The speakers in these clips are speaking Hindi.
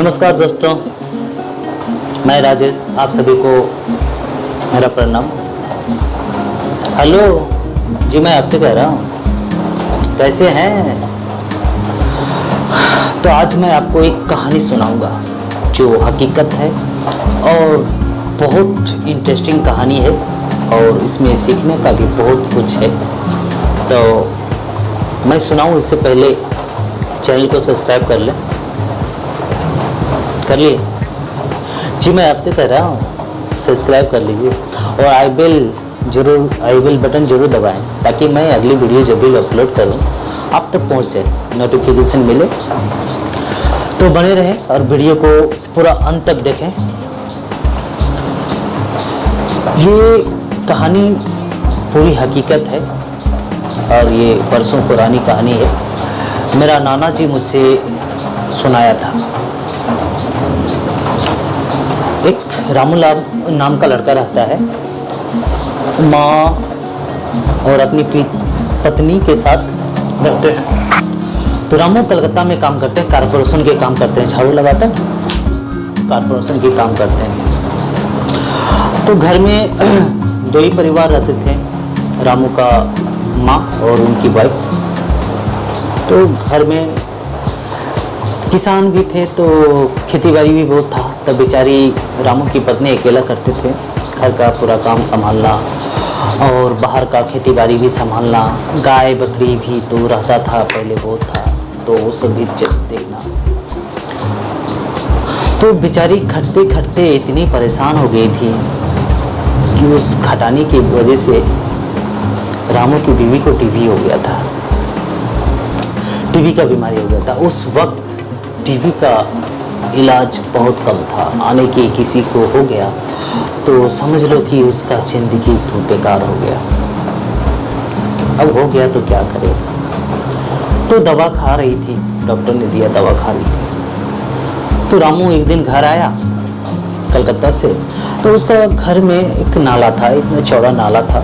नमस्कार दोस्तों, मैं राजेश, आप सभी को मेरा प्रणाम। हेलो जी, मैं आपसे कह रहा हूँ कैसे हैं। तो आज मैं आपको एक कहानी सुनाऊंगा जो हकीकत है और बहुत इंटरेस्टिंग कहानी है और इसमें सीखने का भी बहुत कुछ है। तो मैं सुनाऊं इससे पहले चैनल को सब्सक्राइब कर लें। कर लिए जी, मैं आपसे कह रहा हूँ सब्सक्राइब कर लीजिए और आई बेल बटन जरूर दबाएं ताकि मैं अगली वीडियो जब भी अपलोड करूँ आप तक पहुँच जाए, नोटिफिकेशन मिले। तो बने रहें और वीडियो को पूरा अंत तक देखें। ये कहानी पूरी हकीकत है और ये बरसों पुरानी कहानी है। मेरा नाना जी मुझसे सुनाया था। एक रामू नाम का लड़का रहता है, माँ और अपनी पत्नी के साथ रहते हैं। तो रामू कलकत्ता में काम करते हैं, कारपोरेशन के काम करते हैं, झाड़ू लगाते हैं, कारपोरेशन के काम करते हैं। तो घर में दो ही परिवार रहते थे, रामू का माँ और उनकी वाइफ। तो घर में किसान भी थे तो खेती बाड़ी भी बहुत था। तब बेचारी रामू की पत्नी अकेला करते थे, घर का पूरा काम संभालना और बाहर का खेती बाड़ी भी संभालना। गाय बकरी भी तो रहता था, पहले बहुत था, तो वो सब भी देखना। तो बेचारी खटते खटते इतनी परेशान हो गई थी कि उस खटाने की वजह से रामू की बीवी को टीबी हो गया था, टीबी का बीमारी हो गया था। उस वक्त टीबी का इलाज बहुत कम था, आने की किसी को हो गया तो समझ लो कि उसका जिंदगी तो बेकार हो गया। अब हो गया तो क्या करे। तो दवा खा रही थी, डॉक्टर ने दिया दवा खा रही थी। तो रामू एक दिन घर आया कलकत्ता से, तो उसका घर में एक नाला था, इतना चौड़ा नाला था।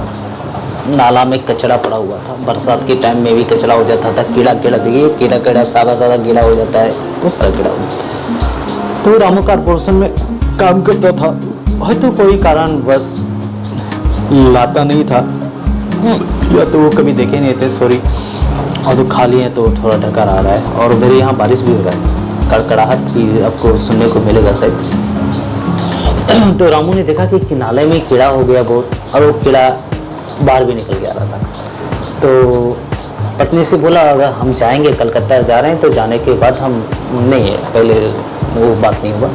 नाला में कचरा पड़ा हुआ था, बरसात के टाइम में भी कचरा हो जाता था। कीड़ा देखिए, कीड़ा सादा कीड़ा हो जाता है, तो सारा कीड़ा हो जाता है। तो रामू कारपोरेशन में काम करता था, है तो कोई कारण बस लाता नहीं था, या तो वो कभी देखे नहीं थे, सॉरी। और तो खाली है तो थोड़ा ढकार आ रहा है और मेरे यहाँ बारिश भी हो रहा है, कड़कड़ाहट भी आपको सुनने को मिलेगा शायद। तो रामू ने देखा कि नाले में कीड़ा हो गया बहुत, और वो कीड़ा बाहर भी निकल के आ रहा था। तो पत्नी से बोला, अगर हम जाएंगे, कलकत्ता जा रहे हैं, तो जाने के बाद हम नहीं है, पहले वो बात नहीं हुआ।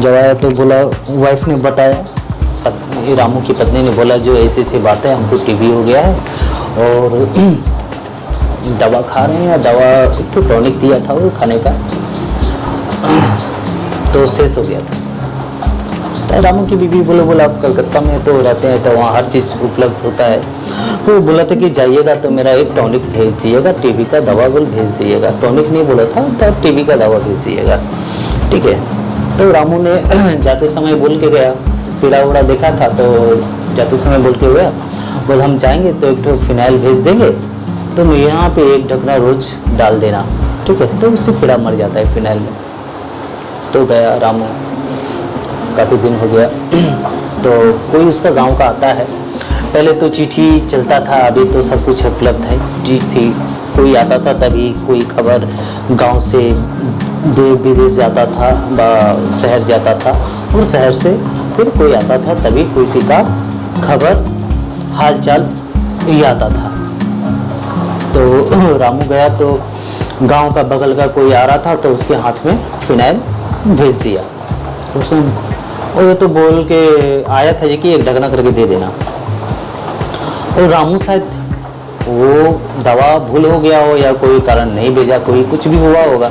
जब आया तो बोला, वाइफ ने बताया, रामू की पत्नी ने बोला जो ऐसी ऐसी बात है, हमको टीबी हो गया है और दवा खा रहे हैं। दवा एक तो टॉनिक दिया था वो खाने का, तो शेष हो गया था। तो रामू की बीवी बोला आप कलकत्ता में तो रहते हैं, तो वहाँ हर चीज़ उपलब्ध होता है। तो बोला था कि जाइएगा तो मेरा एक टॉनिक भेज दिएगा, टीबी का दवा बोल भेज दिएगा। टॉनिक नहीं बोला था, तब टीबी का दवा भेज दिएगा, ठीक है। तो रामू ने जाते समय बोल के गया, कीड़ा उड़ा देखा था तो जाते समय बोल के गया, बोल हम जाएंगे तो एक तो फिनाइल भेज देंगे, तुम यहाँ पे एक ढकना रोज डाल देना, ठीक है, तो उससे कीड़ा मर जाता है फिनाइल में। तो गया रामू, काफ़ी दिन हो गया। तो कोई उसका गांव का आता है, पहले तो चिट्ठी चलता था, अभी तो सब कुछ उपलब्ध है, चिट्ठी कोई आता था तभी कोई खबर गांव से देश विदेश जाता था, शहर जाता था, और शहर से फिर कोई आता था तभी किसी का खबर हाल चाल ये आता था। तो रामू गया तो गांव का बगल का कोई आ रहा था, तो उसके हाथ में फिनाइल भेज दिया उसने। और तो बोल के आया था कि एक ढकना करके दे देना। और रामू शायद वो दवा भूल हो गया हो या कोई कारण नहीं भेजा, कोई कुछ भी हुआ होगा।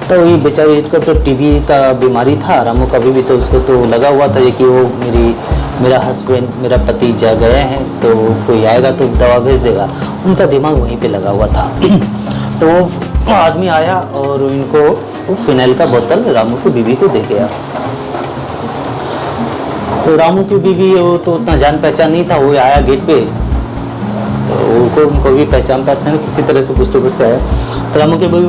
तो ये बेचारी, इसको तो टीबी का बीमारी था, रामू का भी तो उसको तो लगा हुआ था कि वो मेरा हस्बैंड, मेरा पति जा गए हैं, तो कोई आएगा तो दवा भेज देगा। उनका दिमाग वहीं पे लगा हुआ था। तो वो आदमी आया और इनको वो फिनाइल का बोतल रामू की बीवी को दे गया। तो रामू की बीवी वो तो उतना जान पहचान नहीं था, वो आया गेट पे, तो उनको भी पहचानता था ना, किसी तरह से पूछते पूछते आया। तो रामू की बीवी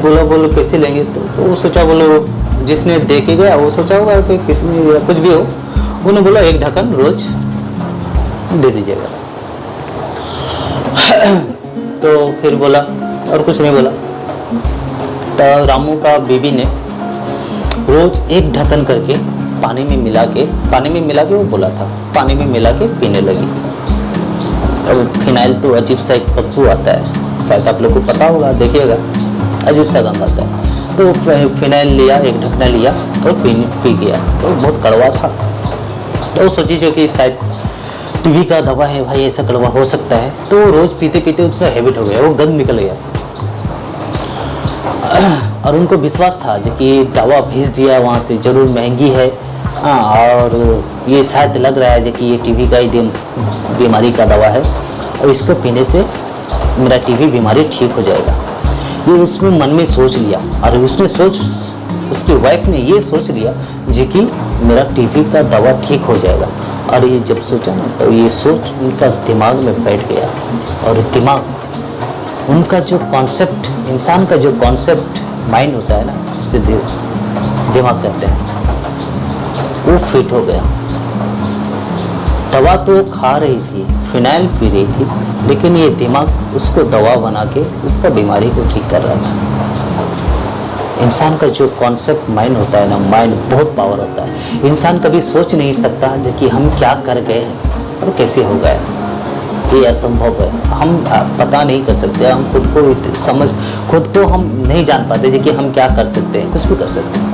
बोलो कैसे लेंगे, तो वो सोचा बोलो जिसने दे के गया वो सोचा होगा कि किसने या कुछ भी हो, उन्होंने बोला 1 ढक्कन रोज दे दीजिएगा। तो फिर बोला और कुछ नहीं बोला। तो रामू का बीबी ने रोज 1 ढक्कन करके पानी में मिला के वो बोला था, पानी में मिला के पीने लगी। अब फिनाइल तो अजीब सा एक बदबू आता है, शायद आप लोग को पता होगा, देखिएगा अजीब सा गंध आता है। तो फिनाइल लिया, 1 ढक्कन लिया और पी गया। तो बहुत कड़वा था। तो सोची जो कि शायद टीबी का दवा है भाई, ऐसा कड़वा हो सकता है। तो रोज़ पीते पीते उसका हैबिट हो गया, वो गंध निकल गया। और उनको विश्वास था जो कि दवा भेज दिया वहाँ से, ज़रूर महंगी है। हाँ, और ये शायद लग रहा है जो कि ये टीबी का ही बीमारी का दवा है और इसको पीने से मेरा टीबी बीमारी ठीक हो जाएगा। ये उसमें मन में सोच लिया और उसकी वाइफ ने ये सोच लिया जी कि मेरा टीबी का दवा ठीक हो जाएगा। और ये जब सोचा ना तो ये सोच उनका दिमाग में बैठ गया। और दिमाग उनका जो कॉन्सेप्ट, इंसान का जो कॉन्सेप्ट माइंड होता है ना, उससे दिमाग कहते हैं, वो फिट हो गया। दवा तो खा रही थी, फिनाइल पी रही थी, लेकिन ये दिमाग उसको दवा बना के उसका बीमारी को ठीक कर रहा था। इंसान का जो कॉन्सेप्ट माइंड होता है ना, माइंड बहुत पावर होता है। इंसान कभी सोच नहीं सकता कि हम क्या कर गए हैं और कैसे हो गए, ये असंभव है। हम पता नहीं कर सकते, हम खुद को हम नहीं जान पाते कि हम क्या कर सकते हैं, कुछ भी कर सकते हैं।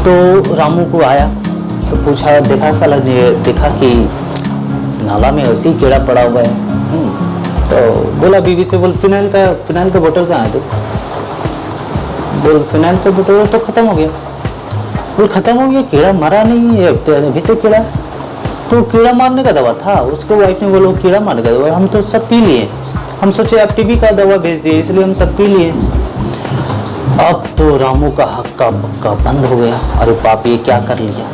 तो रामू को आया तो पूछा, देखा कि नाला में ऐसे ही कीड़ा पड़ा हुआ है। तो बोला बीवी से, बोल फिनाइल का बोतल कहाँ है? तो बोल फिनाइल का बोतल तो ख़त्म हो गया। बोल ख़त्म हो गया, कीड़ा मरा नहीं है अभी तो कीड़ा, तो कीड़ा मारने का दवा था। उसको वाइफ ने बोला कीड़ा मारने का दवा, हम तो सब पी लिए, हम सोचे आप टीबी का दवा भेज दिए इसलिए हम सब पी लिए। अब तो रामू का हक्का बक्का बंद हो गया। अरे बाप, ये क्या कर लिया?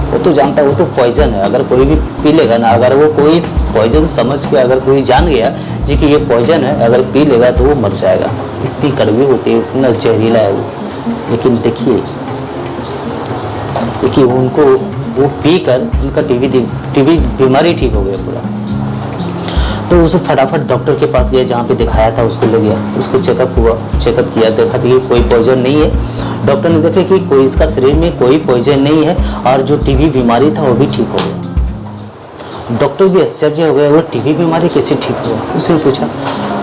वो तो जानता है वो तो पॉइजन है, अगर कोई भी पी लेगा ना, अगर वो कोई पॉइजन समझ के अगर कोई जान गया जी कि ये पॉइजन है, अगर पी लेगा तो वो मर जाएगा। इतनी कड़वी होती है, इतना जहरीला है वो। लेकिन देखिए उनको वो पी कर उनका टीबी बीमारी ठीक हो गया पूरा। तो उसे फटाफट डॉक्टर के पास गया, जहाँ पे दिखाया था उसको ले गया, उसको चेकअप किया, देखा कि कोई पॉइजन नहीं है। डॉक्टर ने देखा कि कोई इसका शरीर में कोई पॉइजन नहीं है और जो टीबी बीमारी था वो भी ठीक हो गया। डॉक्टर भी आश्चर्य हो गया, वो टीबी बीमारी कैसे ठीक हुआ? उसने पूछा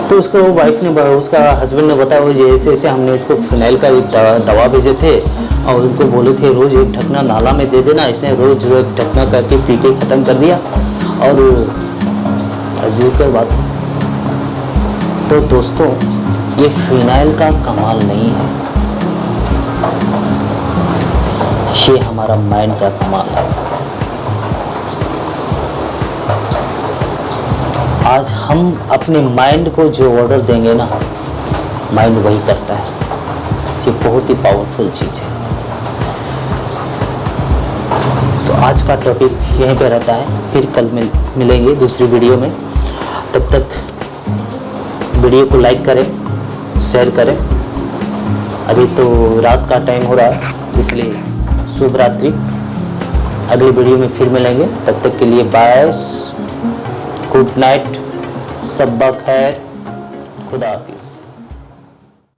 तो उसको वाइफ ने, उसका हस्बैंड ने बताया जैसे ऐसे हमने इसको फिनाइल का दवा भेजे थे और उनको बोले थे रोज़ 1 ढक्कना नाला में दे देना, इसने रोज़ 1 ढक्कना करके पी के ख़त्म कर दिया। और अजीब क्या बात। तो दोस्तों, ये फिनाइल का कमाल नहीं है, ये हमारा माइंड का कमाल है। आज हम अपने माइंड को जो ऑर्डर देंगे ना, माइंड वही करता है। ये बहुत ही पावरफुल चीज़ है। तो आज का टॉपिक यहीं पे रहता है, फिर कल मिलेंगे दूसरी वीडियो में। तब तक वीडियो को लाइक करें, शेयर करें। अभी तो रात का टाइम हो रहा है, इसलिए शुभ रात्रि। अगली वीडियो में फिर मिलेंगे, तब तक के लिए बाय, गुड नाइट, सब्बा खैर, खुदा हाफिज़।